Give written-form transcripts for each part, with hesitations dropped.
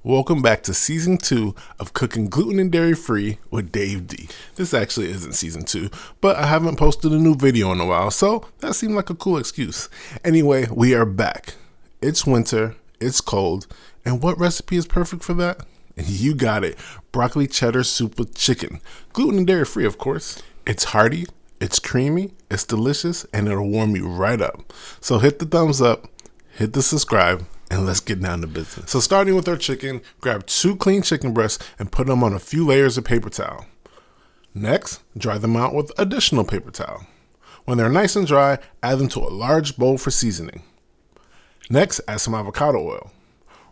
Welcome back to season 2 of Cooking Gluten and Dairy Free with Dave D. This actually isn't season 2, but I haven't posted a new video in a while, so that seemed like a cool excuse. Anyway, we are back. It's winter, it's cold, and what recipe is perfect for that? You got it, broccoli cheddar soup with chicken. Gluten and dairy free, of course. It's hearty, it's creamy, it's delicious, and it'll warm you right up. So hit the thumbs up, hit the subscribe, and let's get down to business. So starting with our chicken, grab 2 clean chicken breasts and put them on a few layers of paper towel. Next, dry them out with additional paper towel. When they're nice and dry, add them to a large bowl for seasoning. Next, add some avocado oil.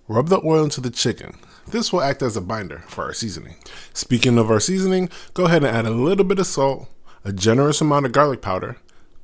Rub the oil into the chicken. This will act as a binder for our seasoning. Speaking of our seasoning, go ahead and add a little bit of salt, a generous amount of garlic powder,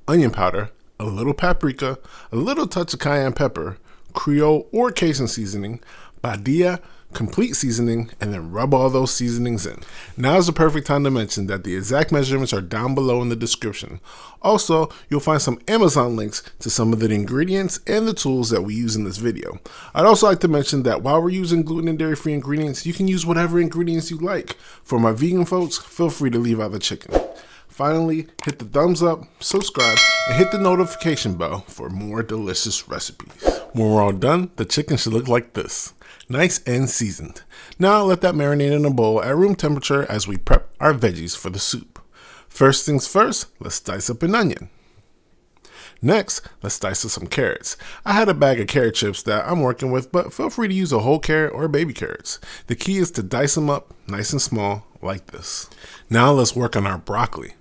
onion powder, a little paprika, a little touch of cayenne pepper, Creole or Cajun seasoning, Badia, complete seasoning, and then rub all those seasonings in. Now is the perfect time to mention that the exact measurements are down below in the description. Also, you'll find some Amazon links to some of the ingredients and the tools that we use in this video. I'd also like to mention that while we're using gluten and dairy free ingredients, you can use whatever ingredients you like. For my vegan folks, feel free to leave out the chicken. Finally, hit the thumbs up, subscribe, and hit the notification bell for more delicious recipes. When we're all done, the chicken should look like this. Nice and seasoned. Now let that marinate in a bowl at room temperature as we prep our veggies for the soup. First things first, let's dice up an onion. Next, let's dice up some carrots. I had a bag of carrot chips that I'm working with, but feel free to use a whole carrot or baby carrots. The key is to dice them up nice and small like this. Now let's work on our broccoli.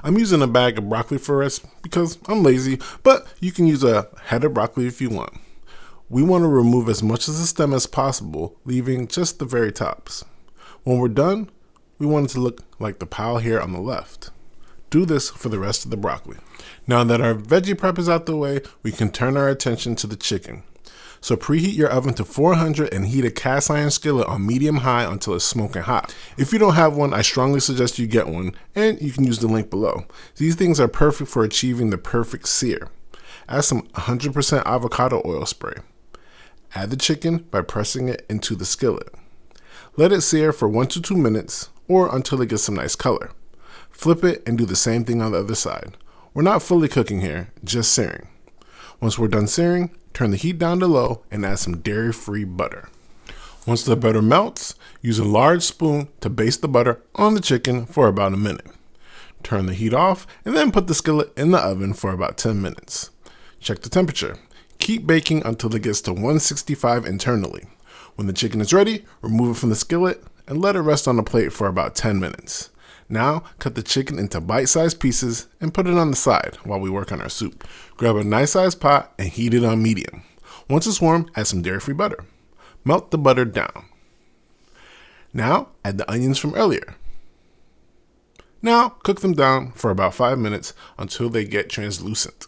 I'm using a bag of broccoli for us because I'm lazy, but you can use a head of broccoli if you want. We want to remove as much of the stem as possible, leaving just the very tops. When we're done, we want it to look like the pile here on the left. Do this for the rest of the broccoli. Now that our veggie prep is out the way, we can turn our attention to the chicken. So preheat your oven to 400 and heat a cast iron skillet on medium-high until it's smoking hot. If you don't have one, I strongly suggest you get one, and you can use the link below. These things are perfect for achieving the perfect sear. Add some 100% avocado oil spray. Add the chicken by pressing it into the skillet. Let it sear for 1 to 2 minutes or until it gets some nice color. Flip it and do the same thing on the other side. We're not fully cooking here, just searing. Once we're done searing, turn the heat down to low and add some dairy-free butter. Once the butter melts, use a large spoon to baste the butter on the chicken for about a minute. Turn the heat off and then put the skillet in the oven for about 10 minutes. Check the temperature. Keep baking until it gets to 165 internally. When the chicken is ready, remove it from the skillet and let it rest on a plate for about 10 minutes. Now, cut the chicken into bite-sized pieces and put it on the side while we work on our soup. Grab a nice-sized pot and heat it on medium. Once it's warm, add some dairy-free butter. Melt the butter down. Now, add the onions from earlier. Now, cook them down for about 5 minutes until they get translucent.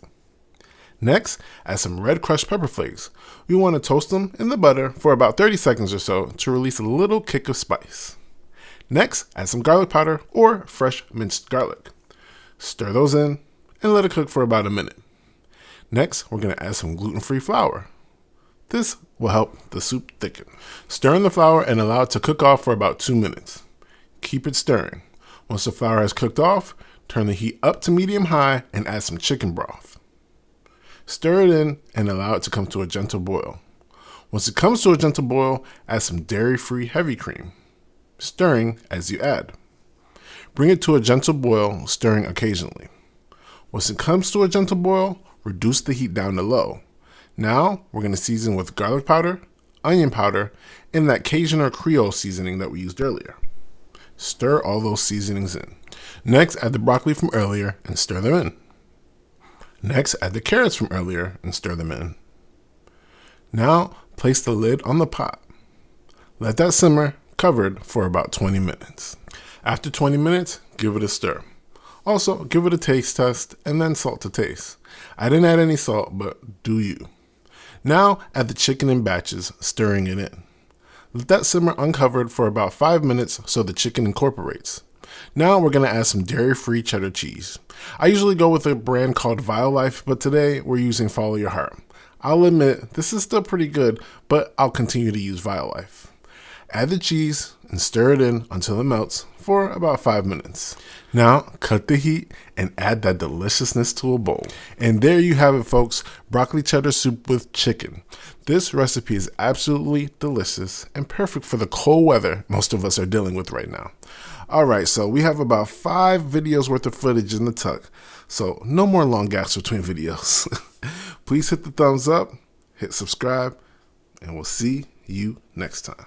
Next, add some red crushed pepper flakes. We want to toast them in the butter for about 30 seconds or so to release a little kick of spice. Next, add some garlic powder or fresh minced garlic. Stir those in and let it cook for about a minute. Next, we're going to add some gluten-free flour. This will help the soup thicken. Stir in the flour and allow it to cook off for about 2 minutes. Keep it stirring. Once the flour has cooked off, turn the heat up to medium-high and add some chicken broth. Stir it in and allow it to come to a gentle boil. Once it comes to a gentle boil, add some dairy-free heavy cream, stirring as you add. Bring it to a gentle boil, stirring occasionally. Once it comes to a gentle boil, reduce the heat down to low. Now, we're going to season with garlic powder, onion powder, and that Cajun or Creole seasoning that we used earlier. Stir all those seasonings in. Next, add the broccoli from earlier and stir them in. Next, add the carrots from earlier and stir them in. Now, place the lid on the pot. Let that simmer covered for about 20 minutes. After 20 minutes, give it a stir. Also, give it a taste test and then salt to taste. I didn't add any salt, but do you. Now, add the chicken in batches, stirring it in. Let that simmer uncovered for about 5 minutes so the chicken incorporates. Now we're going to add some dairy-free cheddar cheese. I usually go with a brand called Violife, but today we're using Follow Your Heart. I'll admit, this is still pretty good, but I'll continue to use Violife. Add the cheese and stir it in until it melts for about 5 minutes. Now, cut the heat and add that deliciousness to a bowl. And there you have it, folks, broccoli cheddar soup with chicken. This recipe is absolutely delicious and perfect for the cold weather most of us are dealing with right now. Alright, so we have about 5 videos worth of footage in the tuck, so no more long gaps between videos. Please hit the thumbs up, hit subscribe, and we'll see you next time.